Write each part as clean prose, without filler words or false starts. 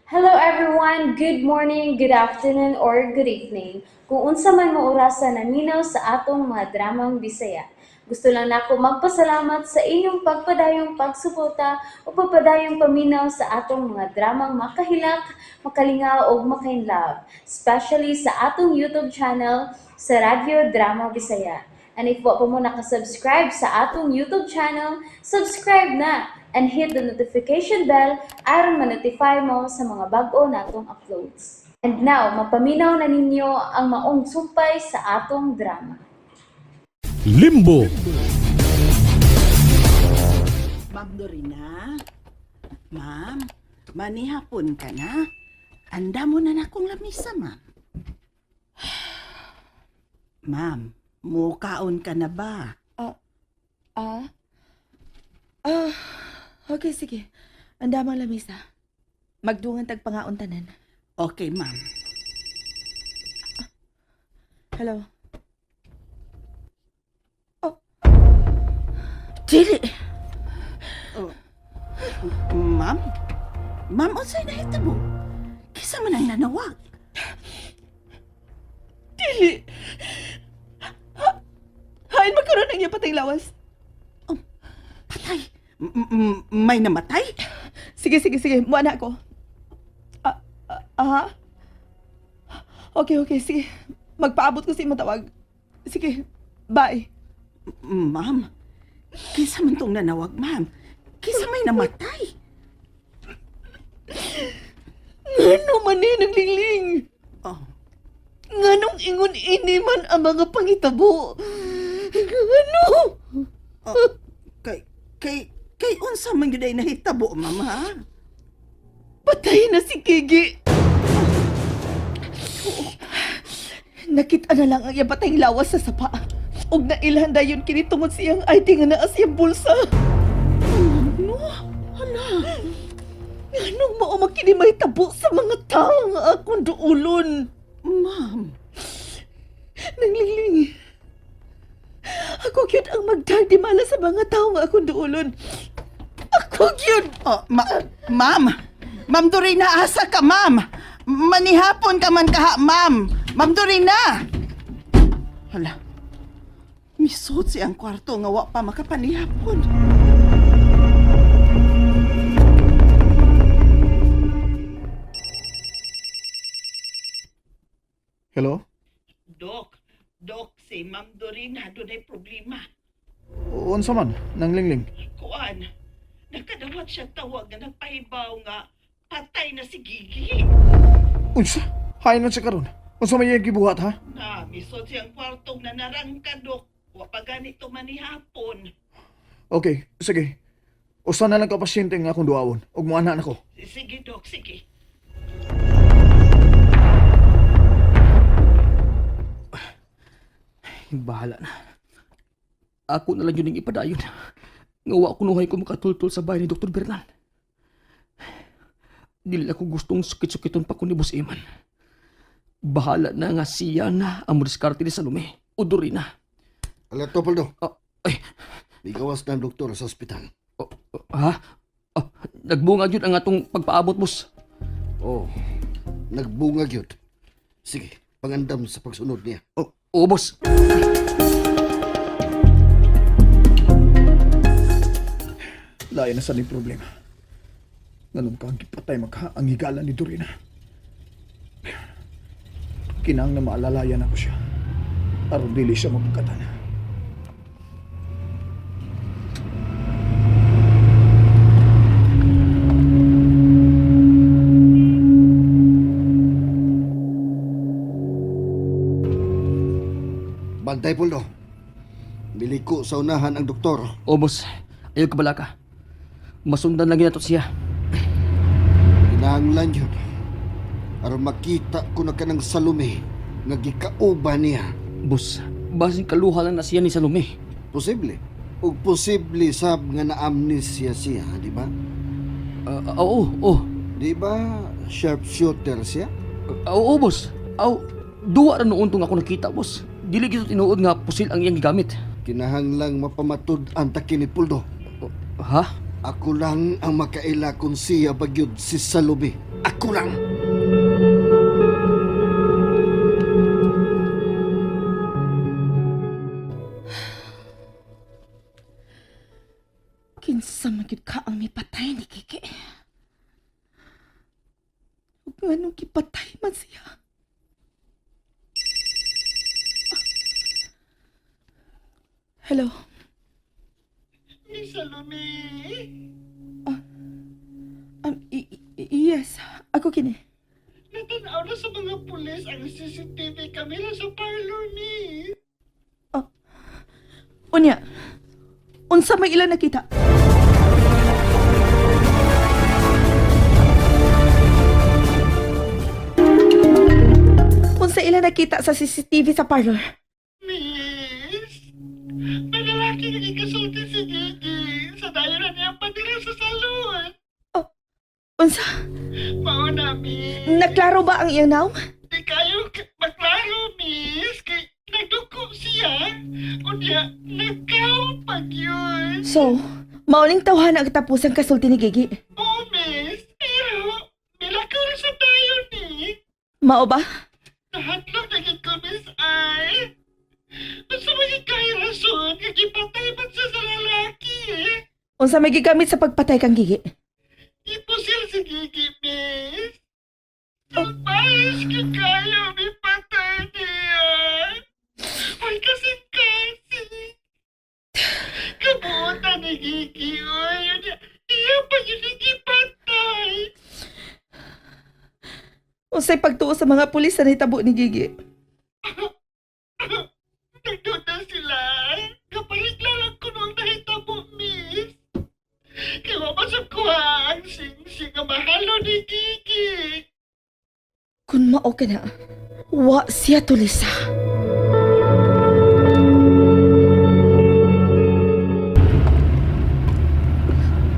Hello everyone, good morning, good afternoon, or good evening. Kung unsa man mo orasan naminaw sa atong mga dramang Bisaya. Gusto lang nako magpasalamat sa inyong pagpadayong pagsuporta o pagpadayong paminaw sa atong mga dramang makahilak, makalingaw o makainlove, especially sa atong YouTube channel sa Radyo Drama Bisaya. And if wa pa mo nakasubscribe sa atong YouTube channel, subscribe na and hit the notification bell aron ma-notify mo sa mga bag-o natong uploads. And now, mapaminaw na ninyo ang maong sumpay sa atong drama. Limbo. Ma'am Dorina? Ma'am, manihapon ka na? Anda mo na akong lamisa, ma'am. Ma'am, mukaon ka na ba? Okay, sige. Anda mang lamisa. Magdungan tagpangaon tanan. Okay, ma'am. Hello. Dili! Ma'am? Ma'am, unsay nahitabo? Kisa man ang nanawag? Dili! Hain magkaroon ng iya patay lawas. Patay? May namatay? Sige. Muan na ako. Okay, sige. Magpaabot ko sa imong tawag. Sige, bye. Ma'am, kisa man tong nanawag, ma'am? Kisa may namatay? Ngano man ni naglingling? Oh, Nganong ingon ini man ang mga pangitabo? Ngano? kay unsa man gyud ay nahitabo, ma'am, ha? Patay na si Kigi. Nakita na lang ang iyang patayng lawas sa sapa. Og nailhan dayon kini tungod siyang ID nga naa siyang bulsa. No? Hala. Anong mao makini may tabo sa mga tao nga akong duulon? Ma'am, Nanglingling. Ako gyud ang magdaldimala sa mga tao nga akong duulon. Ako gyud. ma'am. Ma'am Dorina, asa ka, ma'am? Manihapon ka man kaha, ma'am. Ma'am Dorina! Hala. Misot siyang kwarto nga wa pa makapanihapon. Hello? Dok, si Ma'am Dorina doon problema. Unsa man? Nang lingling. Kuan, nakadawat siya tawag nga nagpahibaw nga patay na si Gigi. Unsa? Hain na siya karon. Unsa may iyang gibuhat, ha? Na, misot siyang kwartong na narangka, Dok. Wa pa ganito manihapon. Okay, sige. Usa na lang ka pasyente nga akong duawon. Ug muana na ko. Sige, Dok, sige. Bahala na. Ako na lang yun yung ipadayon. Ngawa ko nuhay ko makatultol sa bahay ni Dr. Bernal. Dili ako gustong sukit-sukiton pa ko ni Boss Eman. Bahala na nga siya na ang diskarte ni Salome o Dorina. Alerto, Paldo. Ay, Igawas na ang doktor sa ospital. ha? Nagbunga yun ang atong pagpaabot, boss. Oh, nagbungag yun. Sige, pangandam sa pagsunod niya. Oo, boss. Lain na sa ni problema. Nganong kang gipatay magha ang higalan ni Dorina. Kinang na maalalayan ako siya. Aron dili siya mapagkatan. Bantay, Paldo. Miliko sa unahan ang doktor. Oo, boss. Ayaw kabala ka. Masundan lagi na to siya. Kinahanglan yun. Aron makita ko na kanang Salome nga gikauban niya. Boss, basin kaluha lang na siya ni Salome. Posible. O posible sab nga na-amnesia siya, di ba? Oo. Di ba sharpshooter siya? Oo, boss. Duwa ra noon tong ako nakita, boss. Dili gito tinuod nga pusil ang iyang gigamit. Kinahanglang mapamatud ang takin ni Puldo. Ha? Ako lang ang makaila kung siya bagyod si Salome. Ako lang. Kinsa magyud ka ang mipatay ni Kiki. Ug nganong gipatay man siya. Hello. Ni Salome. Yes, ako kini. Natanaw na sa mga pulis ang CCTV camera sa parlor ni. Unya. Unsa may ilan nakita? Unsa ilan nakita sa CCTV sa parlor? Miss, may lalaki nagikasulti si Gigi. Sa dayo na niya padira sa salon. Unsa? Mao na, miss. Naklaro ba ang iyang naong? Di kayo maklaro, miss. Kay nagduko siya. Unya, nagkawpag yun. So, mauling tawhan ang katapusang kasulti ni Gigi. Oh, miss. Pero, nilakaw rin sa dayo ni. Mao ba? Nahatlog na gid ko, miss, ay. Basta maging kaya rason, nagipatay man siya sa lalaki, eh. Unsa may gigamit sa pagpatay kang Gigi? Ipusil si Gigi, miss. Sulbayas ka kayo, may patay niya. Uy, kasi. Kabuotan ni Gigi, uy. Iya pa yun nagipatay. Unsay pagtuo sa mga pulis sa nahitabo ni Gigi? Nagduda sila. Kapalit lang ko nung nahitabo, miss. Kaya mapasok ko ang sing-sing ang mahalo ni Gigi. Kung mao ka na, wa siya tulisa.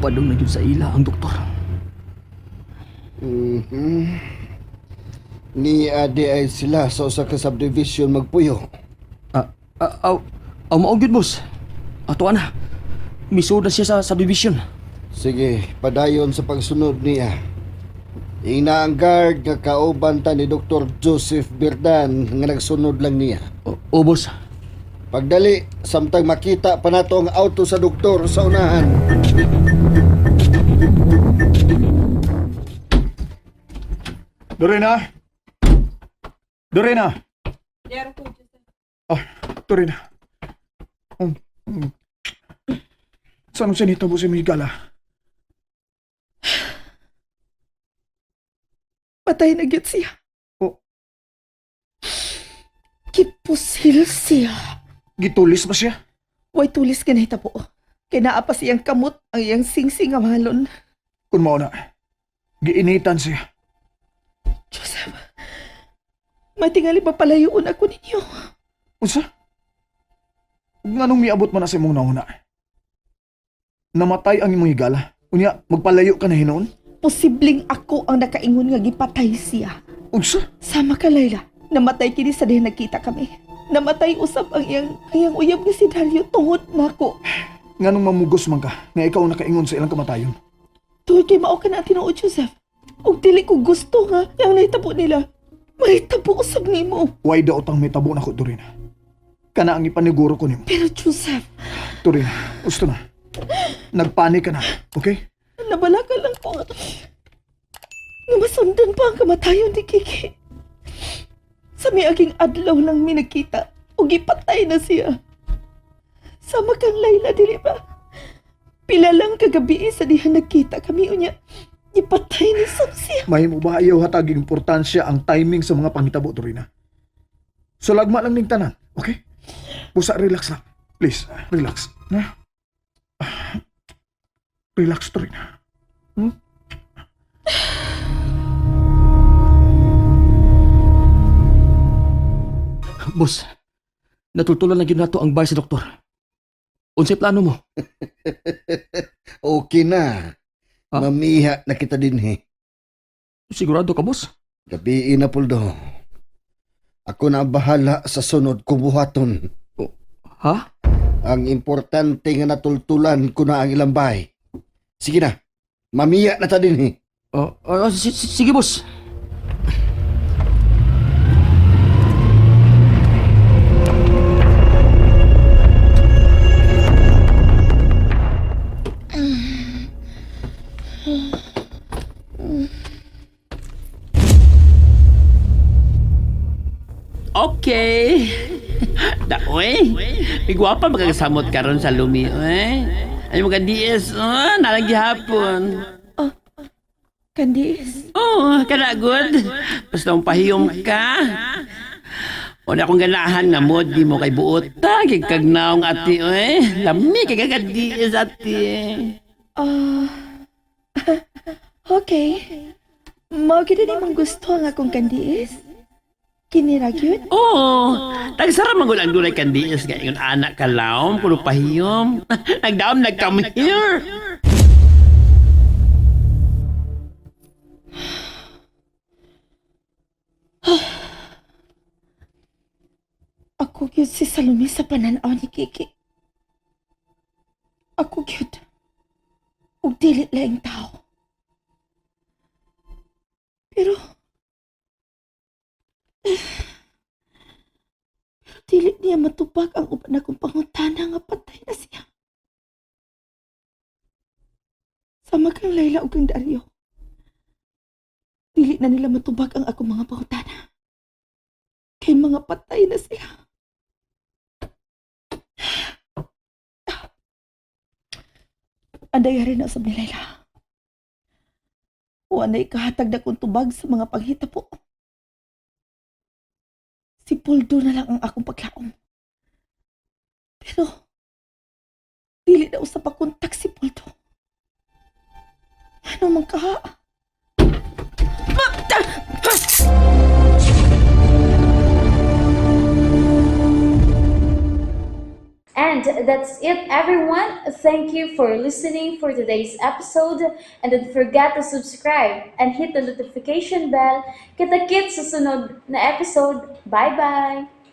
Padong na yun sa ila ang doktor. Ni ade ay sila sa usa ka subdivision magpuyo. Aw maog yun, boss. Ato na. Misud na siya sa subdivision. Sige, padayon sa pagsunod niya. Ina ang guard nga kauban ta ni Dr. Joseph Birdan nga nagsunod lang niya. O boss. Pagdali, samtang makita pa nato ang auto sa doktor sa unahan. Dorena? Dorena? Dorena. Saan siya nitabo si Migala? Patay na gyud siya. Oh. Kipusil siya. Gitulis ba siya? Way tulis ka nahitabo. Kay naa pa siyang kamot ang iyang sing-sing nga mahalon. Kung mao na, giinitan siya. Joseph, may tingali ba palayoon ako ninyo? Unsa? Nga nung miabot man na sa imong nauna. Namatay ang imong higala. Unya, magpalayo ka na hinoon? Posibleng ako ang nakaingon nga gipatay siya. Unsa? Sama ka, Layla. Namatay kini sa diha nagkita kami. Namatay usab ang iyang uyab nga si Dario tungod nako. Nga nung mamugos man ka, nga ikaw nakaingon sa ilang kamatayon. Tuwid kay mao ka na tinuod, Joseph. Ug dili ko gusto nga ang nahitabo nila. Mahitabo usab nimo. Way daot ang may tabo na ko, Dorina. Kana ang ipaniguro ko nimo. Pero Joseph, Dorina, gusto na. Nagpanik ka na, okay? nabalaka lang ko nga masundan pa ang kamatayon ni Kiki. Sa miaging adlaw lang mi nakita ug ipatay na siya. Sama kang Layla, dili ba? Pila lang kagabi sa diha nagkita kami unya. Ipatay ni Sam siya. May mo ba ayaw hatag importansya ang timing sa mga panghitabo, Dorina? So lagma lang ning tanan, okay? Busa, relax lang. Please, relax. Na? Relax, Dorina. Boss, natutulan na yun nato ang bahay sa doktor. Unsay plano mo? Okay na. Ha? Mamiha na kita din he. Sigurado ka, boss? Gabi na puldo. Ako na ang bahala sa sunod kubuhaton. Ha? Ang importante nga natultulan ko na ang ilang bahay. Sige na. Mamiya na ta din he. Sige, boss. Okay. Daoy. Igwapa magkasamot karon sa lumi, eh. Ay mga DS, nalang gihapon. Candice, Oh, kana good. Basta mong pahiyom ka. Wala akong ganahan nga mo, di mo kay buot. Tagig kag naong ati, eh. Lami kay kag DS ati. okay. Mao gid ni mong gusto ang akong Candice. Kinira gyud. Oh, tagsara man gud ang dunay kan DS nga ingon anak ka laom, kuno pahiyom. Nagdaom nag-come here. Ako gyud si Salome sa pananaw ni Kiki. Ako gyud. Ug dili laing tao. Pero dili niya matubag ang uban akong pangutana nga patay na siya. Sama kang Layla ug kang Dario. Dili na nila matubag ang akong mga pangutana. Kay mga patay na sila. Anday rin na sa ni Layla. Wanay kahatag na kong tubag sa mga panghitabo. Si Poldo na lang ang akong paglaom. Pero, dili na usap pakontak si Poldo. Ano man ka? And that's it, everyone. Thank you for listening for today's episode. And don't forget to subscribe and hit the notification bell. Kita-kits sa sunod na episode. Bye-bye!